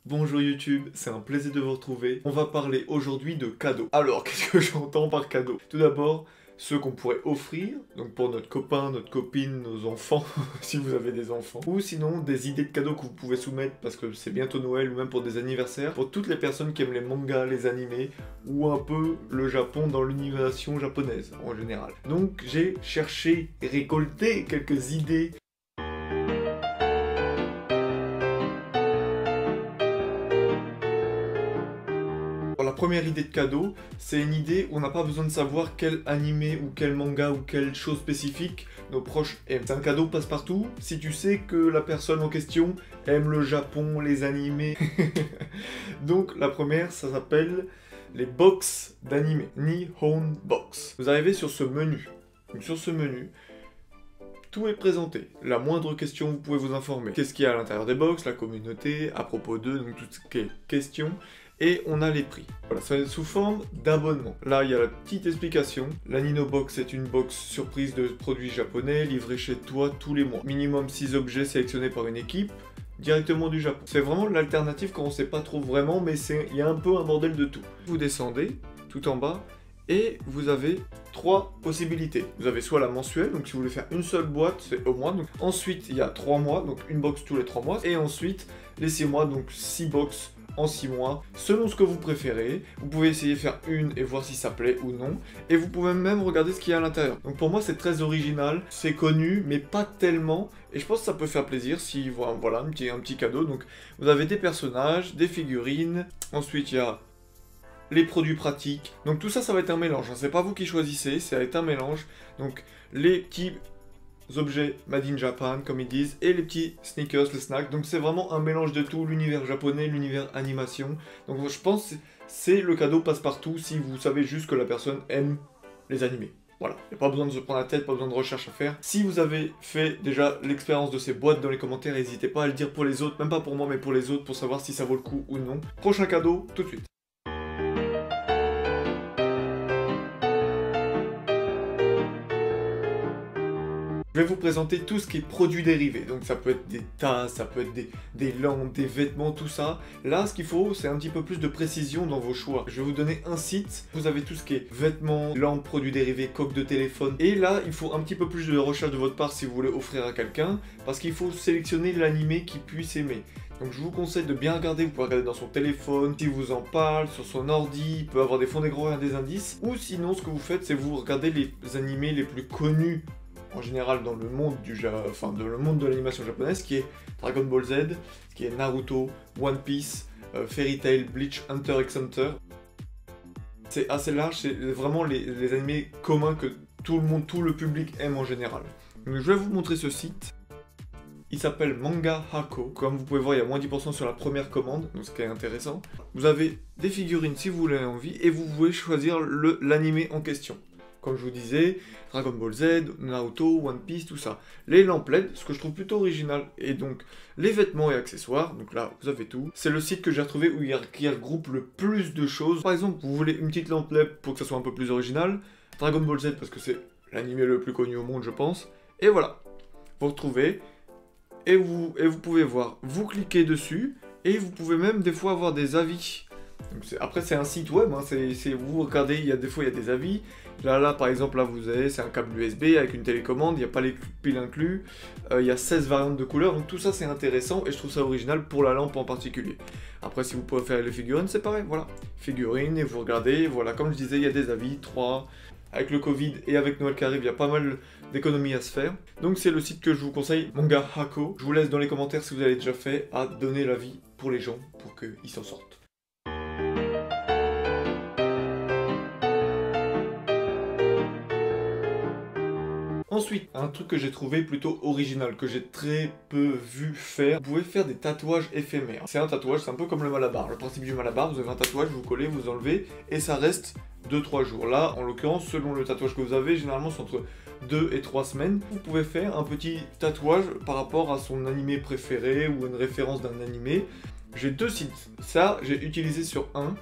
Bonjour YouTube, c'est un plaisir de vous retrouver. On va parler aujourd'hui de cadeaux. Alors, qu'est-ce que j'entends par cadeau? Tout d'abord, ceux qu'on pourrait offrir, donc pour notre copain, notre copine, nos enfants, si vous avez des enfants. Ou sinon, des idées de cadeaux que vous pouvez soumettre parce que c'est bientôt Noël ou même pour des anniversaires. Pour toutes les personnes qui aiment les mangas, les animés ou un peu le Japon dans l'animation japonaise en général. Donc, j'ai cherché et récolté quelques idées. La première idée de cadeau, c'est une idée où on n'a pas besoin de savoir quel animé ou quel manga ou quelle chose spécifique nos proches aiment. C'est un cadeau passe-partout si tu sais que la personne en question aime le Japon, les animés. Donc la première, ça s'appelle les box d'animé, Nihon Box. Vous arrivez sur ce menu. Donc sur ce menu, tout est présenté. La moindre question, vous pouvez vous informer. Qu'est-ce qu'il y a à l'intérieur des box, la communauté, à propos d'eux, donc tout ce qui est questions. Et on a les prix. Voilà, ça va être sous forme d'abonnement. Là, il y a la petite explication. La Nino Box est une box surprise de produits japonais livrée chez toi tous les mois. Minimum 6 objets sélectionnés par une équipe, directement du Japon. C'est vraiment l'alternative quand on ne sait pas trop vraiment, mais il y a un peu un bordel de tout. Vous descendez, tout en bas, et vous avez 3 possibilités. Vous avez soit la mensuelle, donc si vous voulez faire une seule boîte, c'est au mois. Donc, ensuite, il y a 3 mois, donc une box tous les 3 mois. Et ensuite, les 6 mois, donc 6 box en 6 mois, selon ce que vous préférez. Vous pouvez essayer de faire une et voir si ça plaît ou non. Et vous pouvez même regarder ce qu'il y a à l'intérieur. Donc pour moi, c'est très original, c'est connu, mais pas tellement. Et je pense que ça peut faire plaisir si, voilà, un petit cadeau. Donc vous avez des personnages, des figurines. Ensuite, il y a les produits pratiques. Donc tout ça, ça va être un mélange. C'est pas vous qui choisissez, ça va être un mélange. Donc les petits objets made in Japan, comme ils disent, et les petits sneakers, les snacks. Donc c'est vraiment un mélange de tout, l'univers japonais, l'univers animation. Donc je pense que c'est le cadeau passe-partout si vous savez juste que la personne aime les animés. Voilà, il n'y a pas besoin de se prendre la tête, pas besoin de recherche à faire. Si vous avez fait déjà l'expérience de ces boîtes dans les commentaires, n'hésitez pas à le dire pour les autres, même pas pour moi, mais pour les autres, pour savoir si ça vaut le coup ou non. Prochain cadeau, tout de suite. Je vais vous présenter tout ce qui est produits dérivés. Donc ça peut être des tasses, ça peut être des lampes, des vêtements, tout ça. Là, ce qu'il faut, c'est un petit peu plus de précision dans vos choix. Je vais vous donner un site. Vous avez tout ce qui est vêtements, lampes, produits dérivés, coques de téléphone. Et là, il faut un petit peu plus de recherche de votre part si vous voulez offrir à quelqu'un. Parce qu'il faut sélectionner l'animé qu'il puisse aimer. Donc je vous conseille de bien regarder, vous pouvez regarder dans son téléphone, si vous en parle, sur son ordi, il peut avoir des fonds d'écran et des indices. Ou sinon, ce que vous faites, c'est vous regardez les animés les plus connus en général dans le monde le monde de l'animation japonaise, qui est Dragon Ball Z, qui est Naruto, One Piece, Fairy Tail, Bleach, Hunter x Hunter. C'est assez large, c'est vraiment les animés communs que tout le public aime en général. Donc, je vais vous montrer ce site. Il s'appelle Manga Hako. Comme vous pouvez voir, il y a moins 10% sur la première commande, donc ce qui est intéressant. Vous avez des figurines si vous voulez envie, et vous pouvez choisir l'animé en question. Comme je vous disais, Dragon Ball Z, Naruto, One Piece, tout ça. Les lampes LED, ce que je trouve plutôt original. Et donc, les vêtements et accessoires, donc là, vous avez tout. C'est le site que j'ai retrouvé qui regroupe le plus de choses. Par exemple, vous voulez une petite lampe LED pour que ça soit un peu plus original. Dragon Ball Z, parce que c'est l'animé le plus connu au monde, je pense. Et voilà, vous retrouvez. Et vous pouvez voir, vous cliquez dessus. Et vous pouvez même des fois avoir des avis. Donc après c'est un site web, hein, vous regardez, des fois il y a des avis. Là par exemple, là vous avez, c'est un câble USB avec une télécommande, il n'y a pas les piles inclus. Il y a 16 variantes de couleurs, donc tout ça c'est intéressant et je trouve ça original pour la lampe en particulier. Après si vous pouvez faire les figurines, c'est pareil, voilà. Figurines et vous regardez, voilà, comme je disais, il y a des avis, 3. Avec le Covid et avec Noël qui arrive, il y a pas mal d'économies à se faire. Donc c'est le site que je vous conseille, Manga Hako. Je vous laisse dans les commentaires si vous avez déjà fait à donner l'avis pour les gens, pour qu'ils s'en sortent. Ensuite, un truc que j'ai trouvé plutôt original, que j'ai très peu vu faire, vous pouvez faire des tatouages éphémères. C'est un tatouage, c'est un peu comme le malabar. Le principe du malabar, vous avez un tatouage, vous collez, vous enlevez, et ça reste 2-3 jours. Là, en l'occurrence, selon le tatouage que vous avez, généralement c'est entre 2 et 3 semaines. Vous pouvez faire un petit tatouage par rapport à son animé préféré ou une référence d'un animé. J'ai 2 sites. Ça, j'ai utilisé sur un.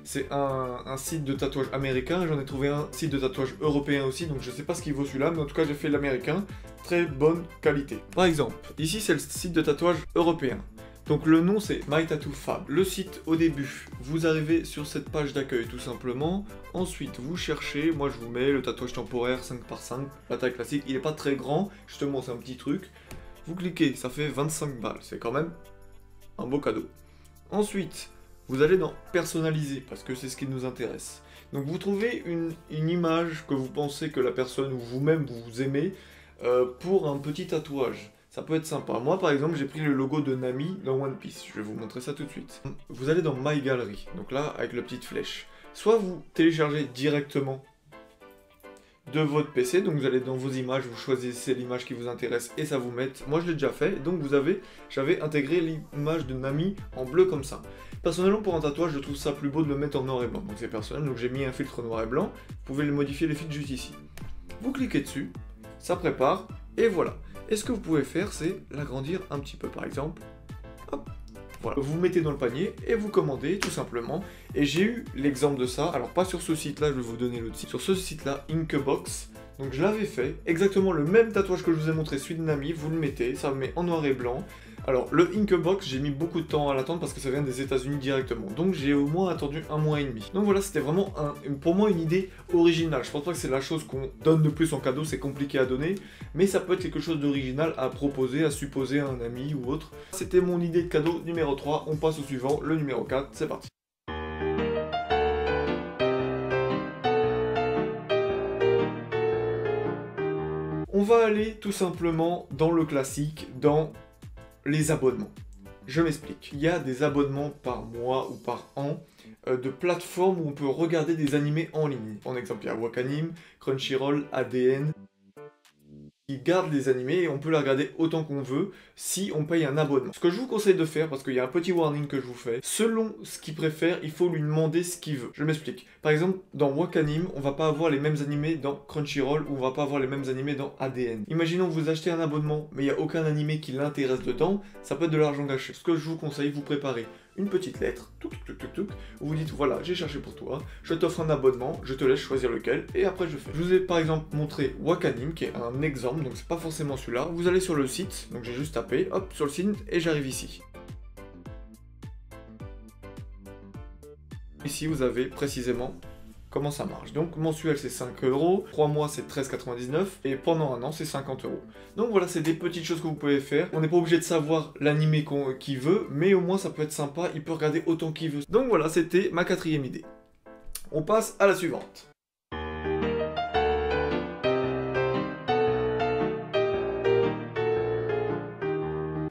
C'est un site de tatouage américain, j'en ai trouvé un site de tatouage européen aussi, donc je sais pas ce qu'il vaut celui-là, mais en tout cas j'ai fait l'américain, très bonne qualité. Par exemple, ici c'est le site de tatouage européen. Donc le nom c'est My Tattoo Fab. Le site au début, vous arrivez sur cette page d'accueil tout simplement. Ensuite vous cherchez, moi je vous mets le tatouage temporaire 5 par 5, la taille classique, il n'est pas très grand, justement c'est un petit truc. Vous cliquez, ça fait 25 balles, c'est quand même un beau cadeau. Ensuite, vous allez dans personnaliser, parce que c'est ce qui nous intéresse. Donc vous trouvez une image que vous pensez que la personne ou vous-même vous aimez pour un petit tatouage. Ça peut être sympa. Moi, par exemple, j'ai pris le logo de Nami dans One Piece. Je vais vous montrer ça tout de suite. Vous allez dans My Gallery, donc là, avec la petite flèche. Soit vous téléchargez directement de votre PC, donc vous allez dans vos images, vous choisissez l'image qui vous intéresse et ça vous met. Moi, je l'ai déjà fait, donc j'avais intégré l'image de Nami en bleu comme ça. Personnellement, pour un tatouage, je trouve ça plus beau de le mettre en noir et blanc. Donc c'est personnel, donc j'ai mis un filtre noir et blanc. Vous pouvez le modifier les filtres juste ici. Vous cliquez dessus, ça prépare, et voilà. Et ce que vous pouvez faire, c'est l'agrandir un petit peu, par exemple. Hop, voilà. Vous mettez dans le panier et vous commandez, tout simplement. Et j'ai eu l'exemple de ça, alors pas sur ce site-là, je vais vous donner l'autre site. Sur ce site-là, Inkbox, donc je l'avais fait, exactement le même tatouage que je vous ai montré, celui de Nami, vous le mettez, ça me met en noir et blanc. Alors, le Inkbox, j'ai mis beaucoup de temps à l'attendre parce que ça vient des États-Unis directement. Donc, j'ai au moins attendu 1 mois et demi. Donc voilà, c'était vraiment pour moi une idée originale. Je pense pas que c'est la chose qu'on donne de plus en cadeau, c'est compliqué à donner. Mais ça peut être quelque chose d'original à proposer, à supposer à un ami ou autre. C'était mon idée de cadeau numéro 3. On passe au suivant, le numéro 4. C'est parti. On va aller tout simplement dans le classique, dans les abonnements. Je m'explique. Il y a des abonnements par mois ou par an de plateformes où on peut regarder des animés en ligne. En exemple, il y a Wakanim, Crunchyroll, ADN. Ils gardent les animés et on peut les regarder autant qu'on veut si on paye un abonnement. Ce que je vous conseille de faire, parce qu'il y a un petit warning que je vous fais, selon ce qu'il préfère, il faut lui demander ce qu'il veut. Je m'explique. Par exemple, dans Wakanim, on va pas avoir les mêmes animés dans Crunchyroll ou on va pas avoir les mêmes animés dans ADN. Imaginons que vous achetez un abonnement, mais il n'y a aucun animé qui l'intéresse dedans, ça peut être de l'argent gâché. Ce que je vous conseille, vous préparez une petite lettre, où vous dites voilà, j'ai cherché pour toi, je t'offre un abonnement, je te laisse choisir lequel, et après je fais. Je vous ai par exemple montré Wakanim, qui est un exemple, donc c'est pas forcément celui-là. Vous allez sur le site, donc j'ai juste tapé, hop, sur le site, et j'arrive ici. Ici, vous avez précisément comment ça marche. Donc mensuel c'est 5 €, 3 mois c'est 13,99 et pendant un an c'est 50 €. Donc voilà, c'est des petites choses que vous pouvez faire. On n'est pas obligé de savoir l'animé qu'il veut, mais au moins ça peut être sympa, il peut regarder autant qu'il veut. Donc voilà, c'était ma 4e idée. On passe à la suivante.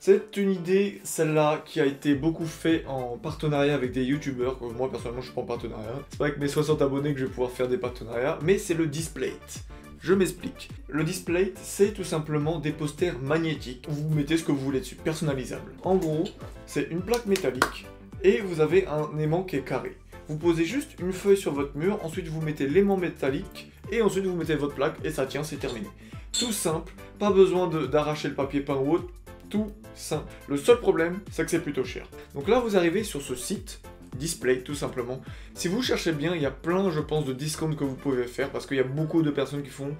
C'est une idée, celle-là, qui a été beaucoup faite en partenariat avec des youtubeurs. Moi, personnellement, je suis pas en partenariat. C'est pas avec mes 60 abonnés que je vais pouvoir faire des partenariats, mais c'est le Displate. Je m'explique. Le Displate, c'est tout simplement des posters magnétiques. Vous mettez ce que vous voulez dessus, personnalisable. En gros, c'est une plaque métallique et vous avez un aimant qui est carré. Vous posez juste une feuille sur votre mur, ensuite vous mettez l'aimant métallique et ensuite vous mettez votre plaque et ça tient, c'est terminé. Tout simple, pas besoin d'arracher le papier peint ou autre. Tout simple. Le seul problème, c'est que c'est plutôt cher. Donc là, vous arrivez sur ce site, Displate, tout simplement. Si vous cherchez bien, il y a plein, je pense, de discounts que vous pouvez faire, parce qu'il y a beaucoup de personnes qui font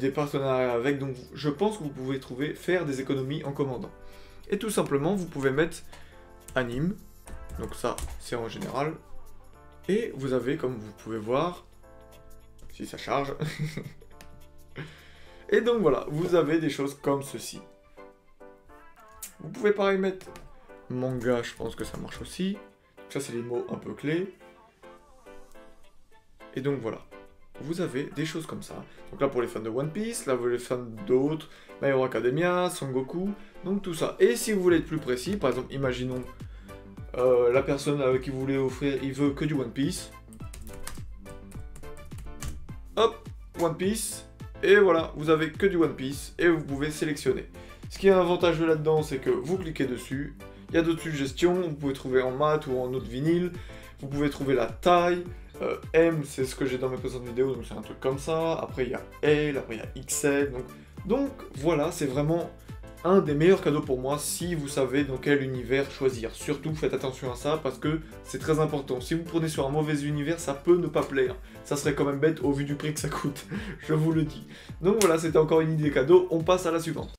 des partenariats avec, donc je pense que vous pouvez faire des économies en commandant. Et tout simplement, vous pouvez mettre anime, donc ça, c'est en général, et vous avez, comme vous pouvez voir, si ça charge, et donc voilà, vous avez des choses comme ceci. Vous pouvez pareil mettre manga, je pense que ça marche aussi. Ça, c'est les mots un peu clés. Et donc voilà, vous avez des choses comme ça. Donc là, pour les fans de One Piece, là, pour les fans d'autres, My Hero Academia, Son Goku, donc tout ça. Et si vous voulez être plus précis, par exemple, imaginons la personne avec qui vous voulez offrir, il veut que du One Piece. Hop, One Piece. Et voilà, vous avez que du One Piece et vous pouvez sélectionner. Ce qui est avantageux là-dedans, c'est que vous cliquez dessus, il y a d'autres suggestions, vous pouvez trouver en mat ou en autre vinyle, vous pouvez trouver la taille, M, c'est ce que j'ai dans mes précédentes vidéos, donc c'est un truc comme ça, après il y a L, après il y a XL, donc voilà, c'est vraiment un des meilleurs cadeaux pour moi si vous savez dans quel univers choisir. Surtout faites attention à ça parce que c'est très important. Si vous prenez sur un mauvais univers, ça peut ne pas plaire. Ça serait quand même bête au vu du prix que ça coûte, je vous le dis. Donc voilà, c'était encore une idée cadeau, on passe à la suivante.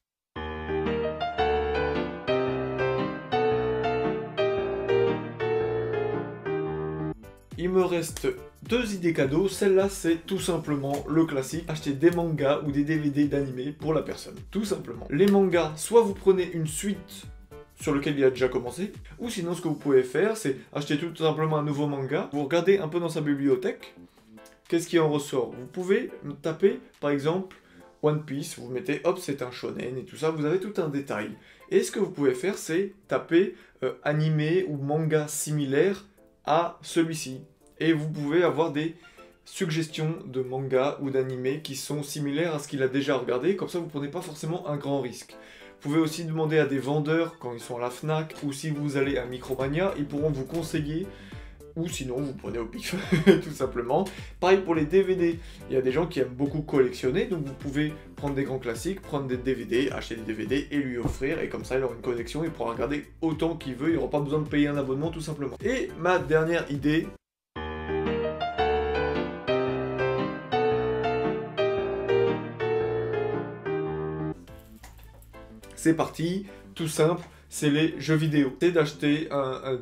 il me reste 2 idées cadeaux. Celle-là, c'est tout simplement le classique, acheter des mangas ou des DVD d'animé pour la personne, tout simplement. Les mangas, soit vous prenez une suite sur lequel il a déjà commencé, ou sinon ce que vous pouvez faire, c'est acheter tout simplement un nouveau manga, vous regardez un peu dans sa bibliothèque, qu'est-ce qui en ressort? Vous pouvez taper, par exemple, One Piece, vous mettez, hop, c'est un shonen et tout ça, vous avez tout un détail. Et ce que vous pouvez faire, c'est taper animé ou manga similaire à celui-ci. Et vous pouvez avoir des suggestions de manga ou d'animé qui sont similaires à ce qu'il a déjà regardé, comme ça vous ne prenez pas forcément un grand risque. Vous pouvez aussi demander à des vendeurs quand ils sont à la FNAC, ou si vous allez à Micromania, ils pourront vous conseiller, ou sinon vous prenez au pif, tout simplement. Pareil pour les DVD, il y a des gens qui aiment beaucoup collectionner, donc vous pouvez prendre des grands classiques, prendre des DVD, acheter des DVD et lui offrir, et comme ça il aura une collection, il pourra regarder autant qu'il veut, il n'aura pas besoin de payer un abonnement tout simplement. Et ma dernière idée, c'est parti, tout simple, c'est les jeux vidéo. C'est d'acheter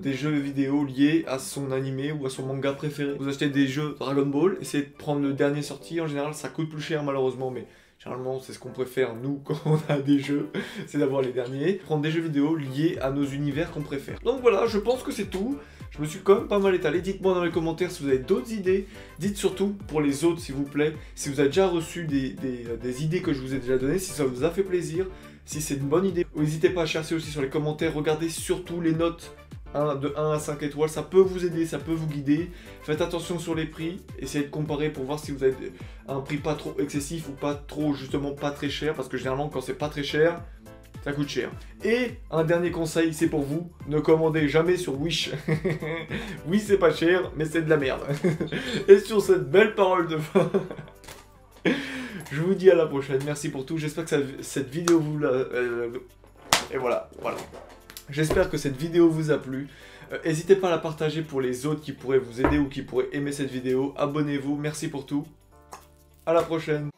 des jeux vidéo liés à son animé ou à son manga préféré. Vous achetez des jeux Dragon Ball, essayez de prendre le dernier sorti, en général ça coûte plus cher malheureusement, mais généralement c'est ce qu'on préfère nous quand on a des jeux, c'est d'avoir les derniers. Prendre des jeux vidéo liés à nos univers qu'on préfère. Donc voilà, je pense que c'est tout. Je me suis quand même pas mal étalé. Dites-moi dans les commentaires si vous avez d'autres idées. Dites surtout pour les autres s'il vous plaît, si vous avez déjà reçu des idées que je vous ai déjà données, si ça vous a fait plaisir. Si c'est une bonne idée, n'hésitez pas à chercher aussi sur les commentaires, regardez surtout les notes de 1 à 5 étoiles, ça peut vous aider, ça peut vous guider. Faites attention sur les prix, essayez de comparer pour voir si vous avez un prix pas trop excessif ou pas trop, justement pas très cher, parce que généralement quand c'est pas très cher, ça coûte cher. Et un dernier conseil, c'est pour vous, ne commandez jamais sur Wish. Oui, c'est pas cher, mais c'est de la merde. Et sur cette belle parole de fin... Je vous dis à la prochaine, merci pour tout, j'espère que cette vidéo vous l'a... et voilà. J'espère que cette vidéo vous a plu. N'hésitez pas à la partager pour les autres qui pourraient vous aider ou qui pourraient aimer cette vidéo. Abonnez-vous, merci pour tout. À la prochaine.